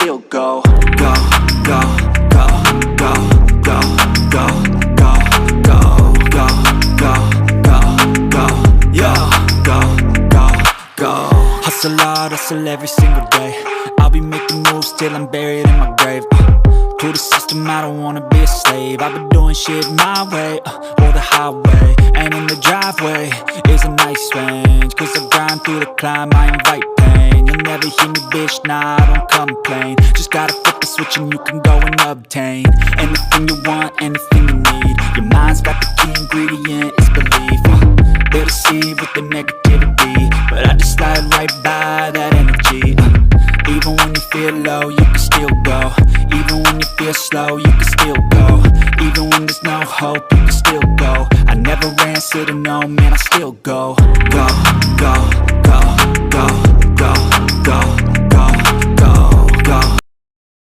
still go. Go, go, go, go, go, go, go, go, go, go, go, go, yo, go, go, go. Hustle hard, hustle every single day. I'll be making moves till I'm buried in my grave. To the system, I don't wanna be a slave. I've been doing shit my way, or the highway. And in the driveway is a nice range, cause I grind through the climb, I invite pain. You'll never hear me, bitch, nah, I don't complain. Just gotta flip the switch and you can go and obtain anything you want, anything you need. Your mind's got the key ingredient, it's belief. They deceive with the negativity, but I just slide right by that energy. Even when you feel low, you can still go. Even when you feel slow, you can still go. Even when there's no hope, you can still go. I never answer to no, man, I still go. Go, go, go, go, go, go.